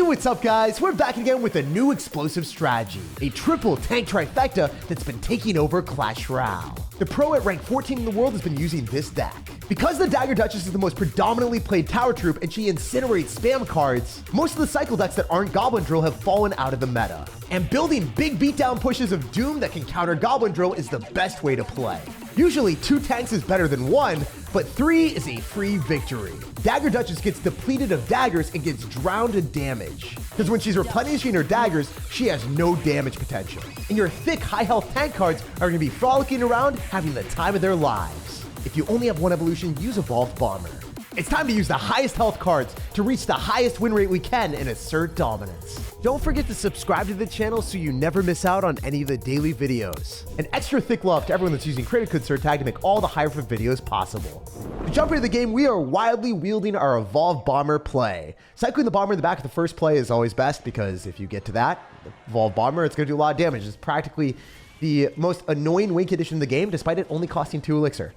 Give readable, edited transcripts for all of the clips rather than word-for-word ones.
What's up guys? We're back again with a new explosive strategy, a triple tank trifecta that's been taking over Clash Royale. The pro at rank 14 in the world has been using this deck. Because the Dagger Duchess is the most predominantly played tower troop and she incinerates spam cards, most of the cycle decks that aren't Goblin Drill have fallen out of the meta. And building big beatdown pushes of Doom that can counter Goblin Drill is the best way to play. Usually 2 tanks is better than 1, but 3 is a free victory. Dagger Duchess gets depleted of daggers and gets drowned in damage. Because when she's replenishing her daggers, she has no damage potential. And your thick, high health tank cards are going to be frolicking around, having the time of their lives. If you only have one evolution, use Evolved Bomber. It's time to use the highest health cards to reach the highest win rate we can in Assert Dominance. Don't forget to subscribe to the channel so you never miss out on any of the daily videos. An extra thick love to everyone that's using credit code SirTag to make all the higher fit videos possible. To jump into the game, we are wildly wielding our Evolved Bomber play. Cycling the Bomber in the back of the first play is always best because if you get to that, the Evolved Bomber, it's going to do a lot of damage. It's practically the most annoying win condition in the game, despite it only costing 2 elixir.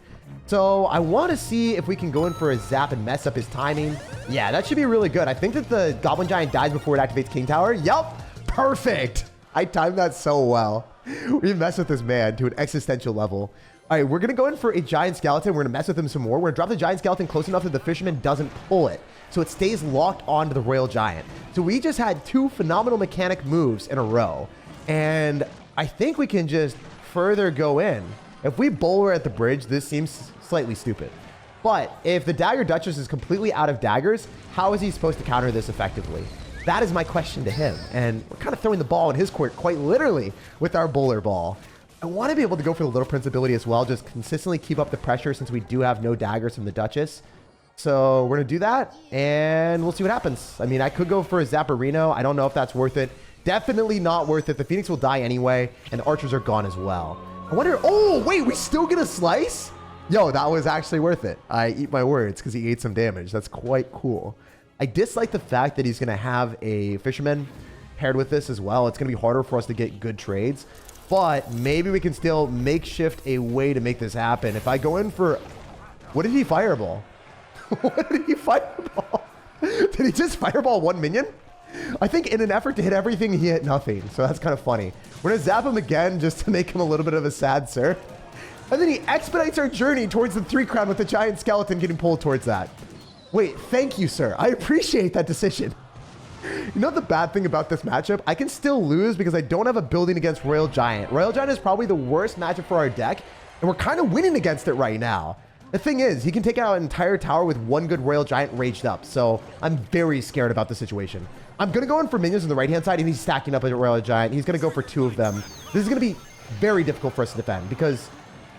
So I want to see if we can go in for a zap and mess up his timing. Yeah, that should be really good. I think that the Goblin Giant dies before it activates King Tower. Yup, perfect. I timed that so well. We messed with this man to an existential level. All right, we're going to go in for a Giant Skeleton. We're going to mess with him some more. We're going to drop the Giant Skeleton close enough that the Fisherman doesn't pull it. So it stays locked onto the Royal Giant. So we just had 2 phenomenal mechanic moves in a row. And I think we can just further go in. If we bowler at the bridge, this seems slightly stupid. But if the Dagger Duchess is completely out of daggers, how is he supposed to counter this effectively? That is my question to him. And we're kind of throwing the ball in his court quite literally with our bowler ball. I want to be able to go for the Little Prince ability as well, just consistently keep up the pressure since we do have no daggers from the Duchess. So we're going to do that, and we'll see what happens. I mean, I could go for a Zapparino. I don't know if that's worth it. Definitely not worth it. The Phoenix will die anyway, and the archers are gone as well. I wonder, oh, wait, we still get a slice? Yo, that was actually worth it. I eat my words because he ate some damage. That's quite cool. I dislike the fact that he's going to have a Fisherman paired with this as well. It's going to be harder for us to get good trades, but maybe we can still makeshift a way to make this happen. If I go in for, what did he fireball? What did he fireball? Did he just fireball 1 minion? I think in an effort to hit everything, he hit nothing. So that's kind of funny. We're going to zap him again just to make him a little bit of a sad sir. And then he expedites our journey towards the 3 crown with the Giant Skeleton getting pulled towards that. Wait, thank you, sir. I appreciate that decision. You know the bad thing about this matchup? I can still lose because I don't have a building against Royal Giant. Royal Giant is probably the worst matchup for our deck, and we're kind of winning against it right now. The thing is, he can take out an entire tower with 1 good Royal Giant raged up, so I'm very scared about the situation. I'm going to go in for minions on the right-hand side, and he's stacking up a Royal Giant. He's going to go for 2 of them. This is going to be very difficult for us to defend, because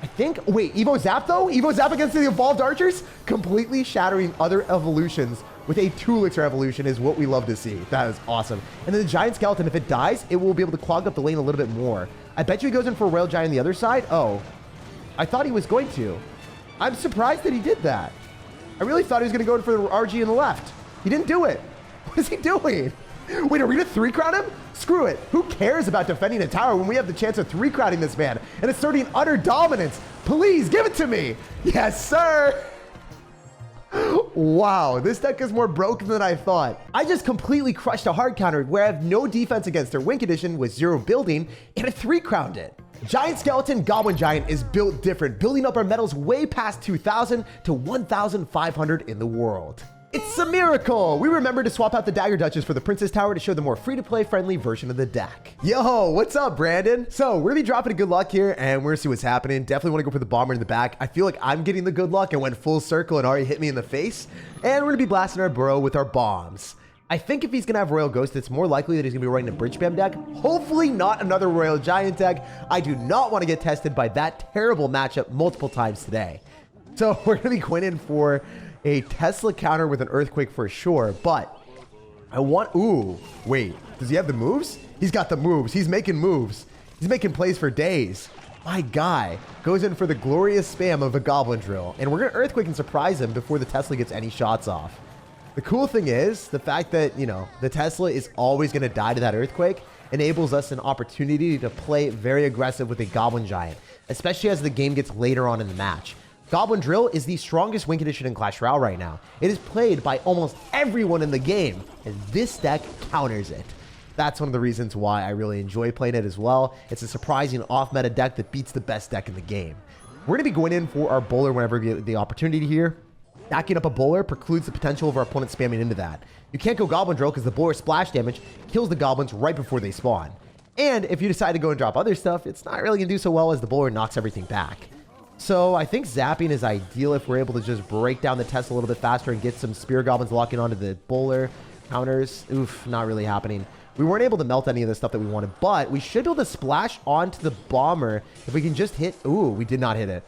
I think... Wait, Evo Zap, though? Evo Zap against the Evolved Archers? Completely shattering other evolutions with a 2 elixir evolution is what we love to see. That is awesome. And then the Giant Skeleton, if it dies, it will be able to clog up the lane a little bit more. I bet you he goes in for a Royal Giant on the other side. Oh, I thought he was going to. I'm surprised that he did that. I really thought he was going to go in for the RG on the left. He didn't do it. What is he doing? Wait, are we going to 3 crown him? Screw it. Who cares about defending a tower when we have the chance of 3 crowning this man and asserting utter dominance? Please give it to me. Yes, sir. Wow, this deck is more broken than I thought. I just completely crushed a hard counter where I have no defense against their win condition with 0 building and I 3 crowned it. Giant Skeleton Goblin Giant is built different, building up our medals way past 2,000 to 1,500 in the world. It's a miracle! We remembered to swap out the Dagger Duchess for the Princess Tower to show the more free-to-play friendly version of the deck. Yo, what's up, Brandon? So, we're gonna be dropping a good luck here, and we're gonna see what's happening. Definitely want to go for the Bomber in the back. I feel like I'm getting the good luck and went full circle and already hit me in the face. And we're gonna be blasting our burrow with our bombs. I think if he's going to have Royal Ghost, it's more likely that he's going to be running a Bridge Spam deck. Hopefully not another Royal Giant deck. I do not want to get tested by that terrible matchup multiple times today. So we're going to be going in for a Tesla counter with an Earthquake for sure. But I want... Ooh, wait. Does he have the moves? He's got the moves. He's making moves. He's making plays for days. My guy goes in for the glorious spam of a Goblin Drill. And we're going to Earthquake and surprise him before the Tesla gets any shots off. The cool thing is the fact that, you know, the Tesla is always going to die to that Earthquake enables us an opportunity to play very aggressive with a Goblin Giant, especially as the game gets later on in the match. Goblin Drill is the strongest win condition in Clash Royale right now. It is played by almost everyone in the game, and this deck counters it. That's one of the reasons why I really enjoy playing it as well. It's a surprising off-meta deck that beats the best deck in the game. We're going to be going in for our bowler whenever we get the opportunity here. Backing up a bowler precludes the potential of our opponent spamming into that. You can't go Goblin Drill because the bowler splash damage kills the goblins right before they spawn. And if you decide to go and drop other stuff, it's not really going to do so well as the bowler knocks everything back. So I think zapping is ideal if we're able to just break down the test a little bit faster and get some spear goblins locking onto the bowler counters. Oof, not really happening. We weren't able to melt any of the stuff that we wanted, but we should be able to splash onto the bomber if we can just hit. Ooh, we did not hit it.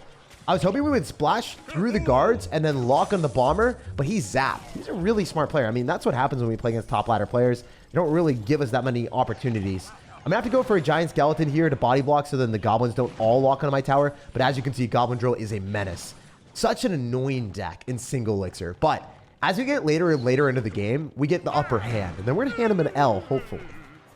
I was hoping we would splash through the guards and then lock on the bomber, but he's zapped. He's a really smart player. I mean, that's what happens when we play against top ladder players. They don't really give us that many opportunities. I'm going to have to go for a giant skeleton here to body block so then the goblins don't all lock onto my tower. But as you can see, Goblin Drill is a menace. Such an annoying deck in single elixir. But as we get later and later into the game, we get the upper hand. And then we're going to hand him an L, hopefully.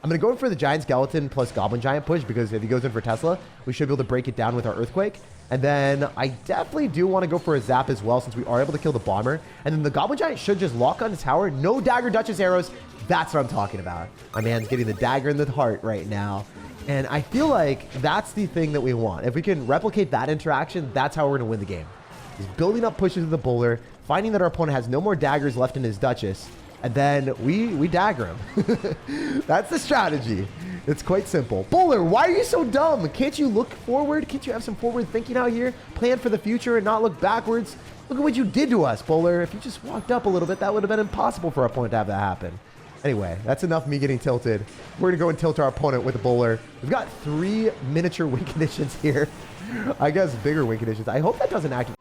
I'm going to go in for the giant skeleton plus Goblin Giant push because if he goes in for Tesla, we should be able to break it down with our Earthquake. And then I definitely do want to go for a zap as well since we are able to kill the bomber. And then the Goblin Giant should just lock on the tower. No Dagger Duchess arrows. That's what I'm talking about. My man's getting the dagger in the heart right now. And I feel like that's the thing that we want. If we can replicate that interaction, that's how we're going to win the game. He's building up pushes to the bowler, finding that our opponent has no more daggers left in his Duchess. And then we dagger him. That's the strategy. It's quite simple. Bowler, why are you so dumb? Can't you look forward? Can't you have some forward thinking out here? Plan for the future and not look backwards? Look at what you did to us, Bowler. If you just walked up a little bit, that would have been impossible for our opponent to have that happen. Anyway, that's enough of me getting tilted. We're going to go and tilt our opponent with a bowler. We've got 3 miniature win conditions here. I guess bigger win conditions. I hope that doesn't activate.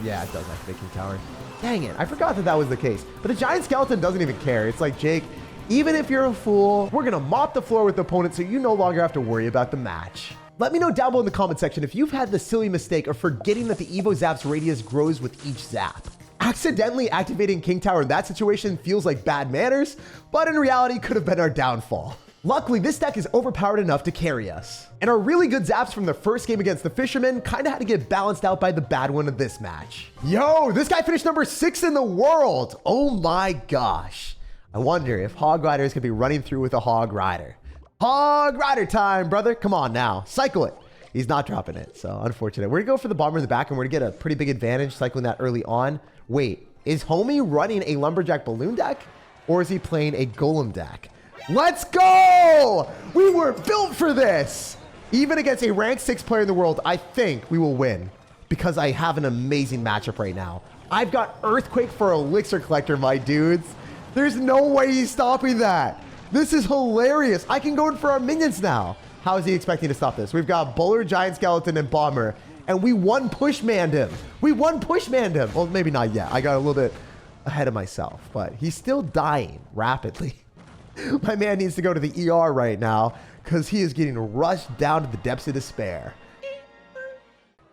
Yeah, it does activate King Tower. Dang it. I forgot that that was the case. But a giant skeleton doesn't even care. It's like, Jake, even if you're a fool, we're going to mop the floor with the opponent so you no longer have to worry about the match. Let me know down below in the comment section if you've had the silly mistake of forgetting that the Evo Zap's radius grows with each zap. Accidentally activating King Tower in that situation feels like bad manners, but in reality could have been our downfall. Luckily, this deck is overpowered enough to carry us. And our really good zaps from the first game against the Fishermen kind of had to get balanced out by the bad one of this match. Yo, this guy finished number 6 in the world. Oh my gosh. I wonder if Hog Riders could be running through with a Hog Rider. Hog Rider time, brother. Come on now. Cycle it. He's not dropping it, so unfortunate. We're going to go for the bomber in the back, and we're going to get a pretty big advantage cycling that early on. Wait, is Homie running a Lumberjack Balloon deck, or is he playing a Golem deck? Let's go! We were built for this! Even against a rank 6 player in the world, I think we will win, because I have an amazing matchup right now. I've got Earthquake for Elixir Collector, my dudes. There's no way he's stopping that. This is hilarious. I can go in for our minions now. How is he expecting to stop this? We've got Bowler, Giant Skeleton, and Bomber, and we push-manned him. We push-manned him. Well, maybe not yet. I got a little bit ahead of myself, but he's still dying rapidly. My man needs to go to the ER right now because he is getting rushed down to the depths of despair.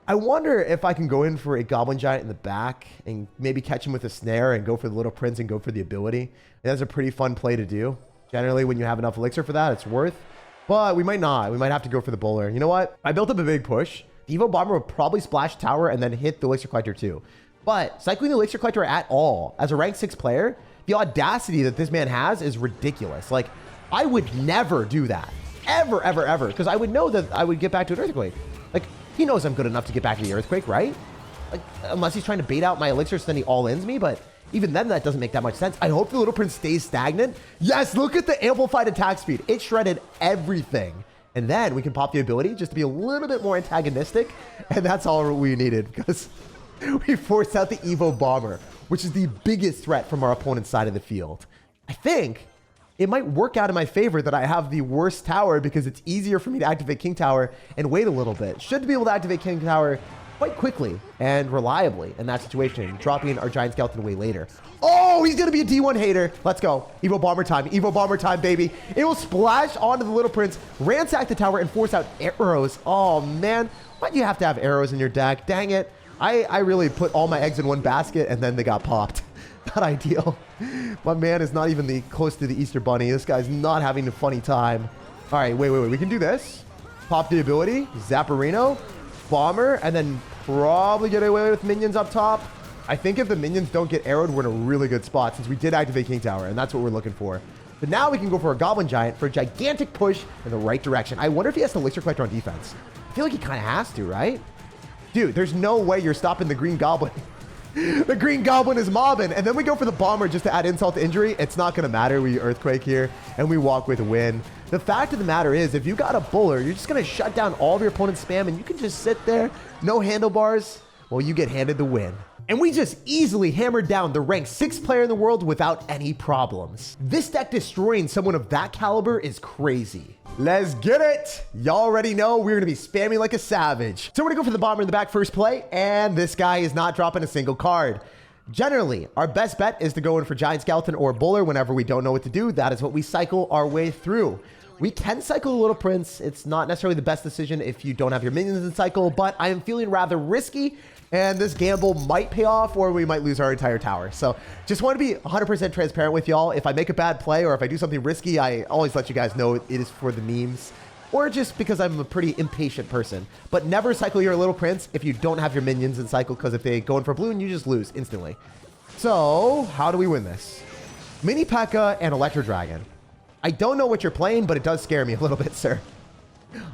I wonder if I can go in for a Goblin Giant in the back and maybe catch him with a snare and go for the Little Prince and go for the ability. That's a pretty fun play to do. Generally, when you have enough elixir for that, it's worth. But we might not. We might have to go for the bowler. You know what? I built up a big push. The Evo Bomber would probably splash tower and then hit the Elixir Collector too. But cycling the Elixir Collector at all, as a rank 6 player, the audacity that this man has is ridiculous. Like, I would never do that. Ever, ever, ever. Because I would know that I would get back to an Earthquake. Like, he knows I'm good enough to get back to the Earthquake, right? Like, unless he's trying to bait out my Elixir so then he all-ins me, but even then that doesn't make that much sense. I hope the Little Prince stays stagnant. Yes, look at the amplified attack speed. It shredded everything. And then we can pop the ability just to be a little bit more antagonistic. And that's all we needed because we forced out the Evo Bomber, which is the biggest threat from our opponent's side of the field. I think it might work out in my favor that I have the worst tower because it's easier for me to activate King Tower and wait a little bit. Should be able to activate King Tower quite quickly and reliably in that situation, dropping our Giant Skeleton away later. Oh, he's going to be a D1 hater. Let's go. Evo Bomber time. Evo Bomber time, baby. It will splash onto the Little Prince, ransack the tower, and force out arrows. Oh, man. Why'd you have to have arrows in your deck? Dang it. I really put all my eggs in one basket, and then they got popped. Not ideal. My man is not even close to the Easter Bunny. This guy's not having a funny time. All right, wait. We can do this. Pop the ability. Zapperino. bomber and then probably get away with minions up top. I think if the minions don't get arrowed, we're in a really good spot since we did activate King Tower, and that's what we're looking for. But now we can go for a Goblin Giant for a gigantic push in the right direction. I wonder if he has the Elixir Collector on defense. I feel like he kind of has to, right? Dude, there's no way you're stopping the Green Goblin. The Green Goblin is mobbing, and then we go for the Bomber just to add insult to injury. It's not going to matter. We Earthquake here, and we walk with a win. The fact of the matter is, if you got a Buller, you're just going to shut down all of your opponent's spam, and you can just sit there, no handlebars. Well, you get handed the win. And we just easily hammered down the ranked 6th player in the world without any problems. This deck destroying someone of that caliber is crazy. Let's get it. Y'all already know we're going to be spamming like a savage. So we're going to go for the Bomber in the back first play, and this guy is not dropping a single card. Generally, our best bet is to go in for Giant Skeleton or Buller whenever we don't know what to do. That is what we cycle our way through. We can cycle the Little Prince. It's not necessarily the best decision if you don't have your minions in cycle, but I am feeling rather risky, and this gamble might pay off or we might lose our entire tower. So just want to be 100% transparent with y'all. If I make a bad play or if I do something risky, I always let you guys know it is for the memes or just because I'm a pretty impatient person. But never cycle your Little Prince if you don't have your minions in cycle, because if they go in for balloon, you just lose instantly. So how do we win this? Mini P.E.K.K.A. and Electro Dragon. I don't know what you're playing, but it does scare me a little bit, sir.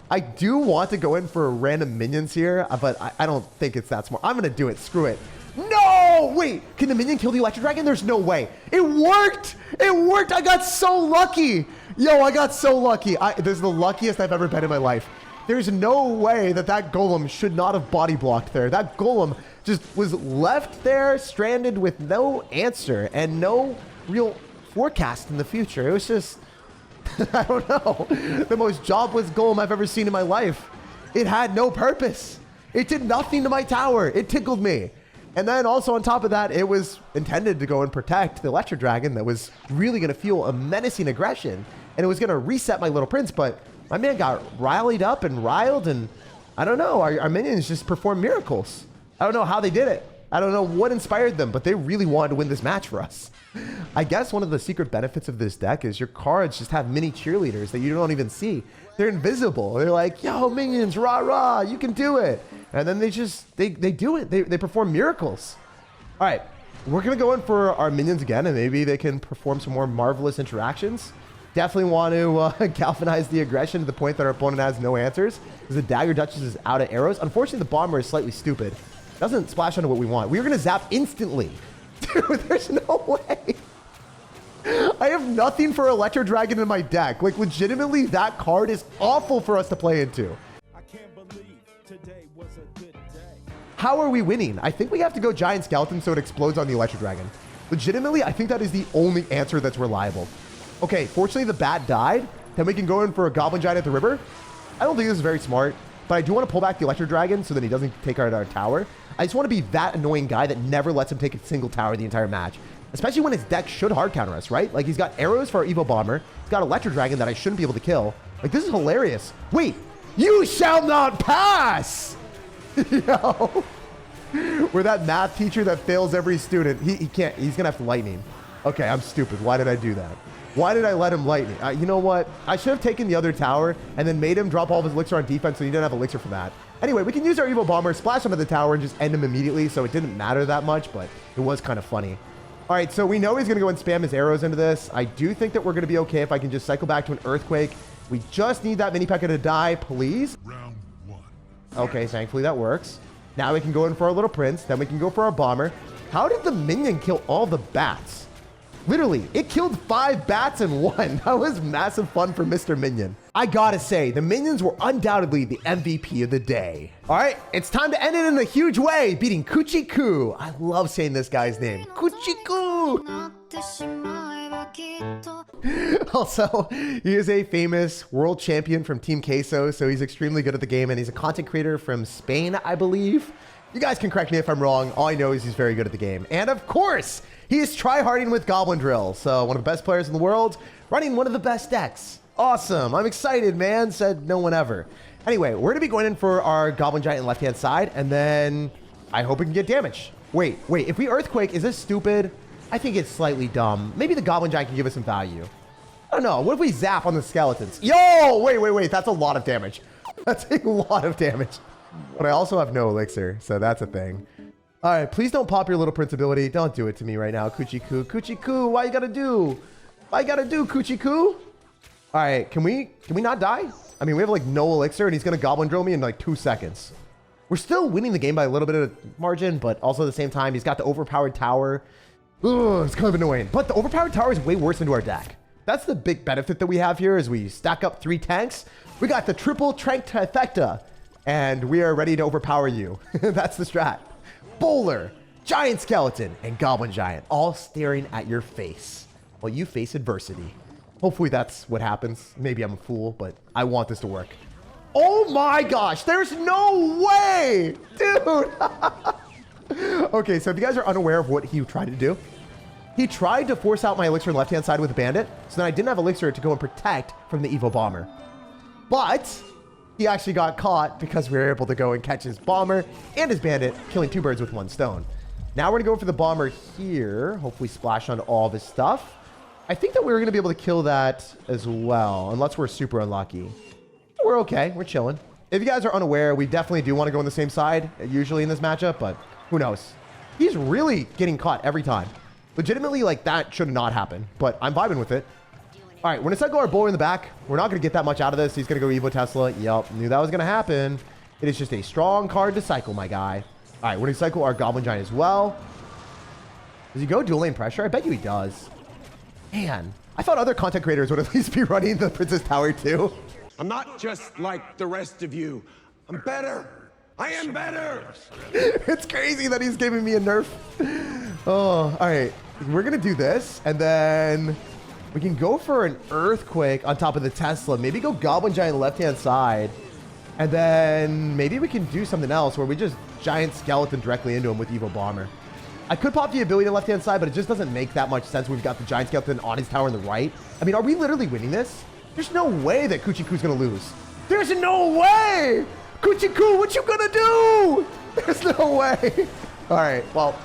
I do want to go in for random minions here, but I don't think it's that smart. I'm going to do it. Screw it. No! Wait, can the minion kill the Electro Dragon? There's no way. It worked! It worked! I got so lucky! Yo, I got so lucky. This is the luckiest I've ever been in my life. There's no way that that Golem should not have body blocked there. That Golem just was left there stranded with no answer and no real forecast in the future. It was just... I don't know. The most jobless Golem I've ever seen in my life. It had no purpose. It did nothing to my tower. It tickled me. And then also on top of that, it was intended to go and protect the Electro Dragon that was really going to fuel a menacing aggression. And it was going to reset my Little Prince, but my man got riled up and riled, and I don't know. Our minions just performed miracles. I don't know how they did it. I don't know what inspired them, but they really wanted to win this match for us. I guess one of the secret benefits of this deck is your cards just have mini cheerleaders that you don't even see. They're invisible. They're like, yo, minions, rah, rah, you can do it. And then they do it. They perform miracles. All right, we're going to go in for our minions again, and maybe they can perform some more marvelous interactions. Definitely want to galvanize the aggression to the point that our opponent has no answers, because the Dagger Duchess is out of arrows. Unfortunately, the Bomber is slightly stupid. Doesn't splash onto what we want. We are going to zap instantly. Dude, there's no way. I have nothing for Electro Dragon in my deck. Like, legitimately, that card is awful for us to play into. I can't believe today was a good day. How are we winning? I think we have to go Giant Skeleton so it explodes on the Electro Dragon. Legitimately, I think that is the only answer that's reliable. Okay, fortunately, the bat died. Then we can go in for a Goblin Giant at the river. I don't think this is very smart, but I do want to pull back the Electro Dragon so that he doesn't take out our tower. I just want to be that annoying guy that never lets him take a single tower the entire match. Especially when his deck should hard counter us, right? Like, he's got arrows for our Evo Bomber. He's got Electro Dragon that I shouldn't be able to kill. Like, this is hilarious. Wait, you shall not pass! Yo. We're that math teacher that fails every student. He can't, he's gonna have to lightning. Okay, I'm stupid. Why did I do that? Why did I let him lightning? You know what? I should have taken the other tower and then made him drop all of his elixir on defense so he didn't have elixir for that. Anyway, we can use our Evo Bomber, splash onto the tower, and just end him immediately, so it didn't matter that much, but it was kind of funny. All right, so we know he's going to go and spam his arrows into this. I do think that we're going to be okay if I can just cycle back to an Earthquake. We just need that mini P.E.K.K.A. to die, please. Round one. Okay, thankfully that works. Now we can go in for our Little Prince. Then we can go for our Bomber. How did the minion kill all the bats? Literally, it killed 5 bats in one. That was massive fun for Mr. Minion. I gotta say, the minions were undoubtedly the MVP of the day. All right, it's time to end it in a huge way, beating Kuchiku. I love saying this guy's name, Kuchiku. Also, he is a famous world champion from Team Queso, so he's extremely good at the game, and he's a content creator from Spain, I believe. You guys can correct me if I'm wrong. All I know is he's very good at the game. And of course, he is tryharding with Goblin Drill. So one of the best players in the world, running one of the best decks. Awesome. I'm excited, man. Said no one ever. Anyway, we're going to be going in for our Goblin Giant on the left-hand side. And then I hope we can get damage. Wait. If we Earthquake, is this stupid? I think it's slightly dumb. Maybe the Goblin Giant can give us some value. I don't know. What if we zap on the skeletons? Yo, wait. That's a lot of damage. That's a lot of damage. But I also have no elixir, so that's a thing. All right, please don't pop your little prince ability. Don't do it to me right now, Coochie-Coo. Coochie-Coo, why you gotta do? Why you gotta do, Coochie-Coo? All right, can we not die? I mean, we have like no elixir, and he's gonna goblin drill me in like 2 seconds. We're still winning the game by a little bit of margin, but also at the same time, he's got the overpowered tower. Ugh, it's kind of annoying. But the overpowered tower is way worse into our deck. That's the big benefit that we have here is we stack up 3 tanks. We got the triple tank trifecta, and we are ready to overpower you. That's the strat. Bowler, Giant Skeleton, and Goblin Giant all staring at your face while you face adversity. Hopefully that's what happens. Maybe I'm a fool, but I want this to work. Oh my gosh, there's no way, dude. Okay, so if you guys are unaware of what he tried to do, he tried to force out my elixir on the left-hand side with a bandit, so then I didn't have elixir to go and protect from the evil bomber. But he actually got caught because we were able to go and catch his bomber and his bandit, killing 2 birds with 1 stone. Now we're gonna go for the bomber here, hopefully splash on all this stuff. I think that we're gonna be able to kill that as well, unless we're super unlucky. We're okay, we're chilling. If you guys are unaware, we definitely do want to go on the same side, usually in this matchup, but who knows? He's really getting caught every time. Legitimately, like, that should not happen, but I'm vibing with it. All right, we're going to cycle our bowler in the back. We're not going to get that much out of this. He's going to go Evo Tesla. Yep, knew that was going to happen. It is just a strong card to cycle, my guy. All right, we're going to cycle our Goblin Giant as well. Does he go dual lane pressure? I bet you he does. Man, I thought other content creators would at least be running the Princess Tower too. I'm not just like the rest of you. I'm better. I am better. It's crazy that he's giving me a nerf. Oh, all right. We're going to do this, and then we can go for an Earthquake on top of the Tesla. Maybe go Goblin Giant left-hand side, and then maybe we can do something else where we just Giant Skeleton directly into him with Evil Bomber. I could pop the ability on the left-hand side, but it just doesn't make that much sense. We've got the Giant Skeleton on his tower on the right. I mean, are we literally winning this? There's no way that Coochie-Coo's going to lose. There's no way! Coochie-Coo, what you gonna do? There's no way. All right, well,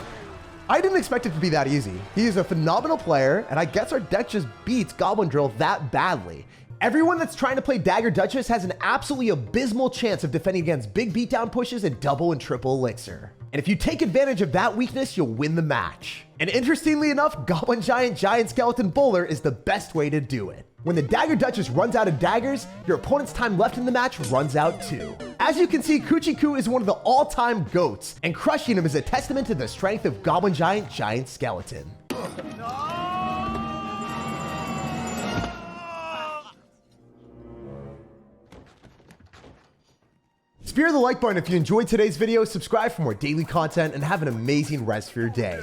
I didn't expect it to be that easy. He is a phenomenal player, and I guess our deck just beats Goblin Drill that badly. Everyone that's trying to play Dagger Duchess has an absolutely abysmal chance of defending against big beatdown pushes and double and triple elixir. And if you take advantage of that weakness, you'll win the match. And interestingly enough, Goblin Giant, Giant Skeleton Bowler is the best way to do it. When the Dagger Duchess runs out of daggers, your opponent's time left in the match runs out too. As you can see, Coochie-Coo is one of the all-time GOATs, and crushing him is a testament to the strength of Goblin Giant, Giant Skeleton. Spear the like button if you enjoyed today's video, subscribe for more daily content, and have an amazing rest of your day.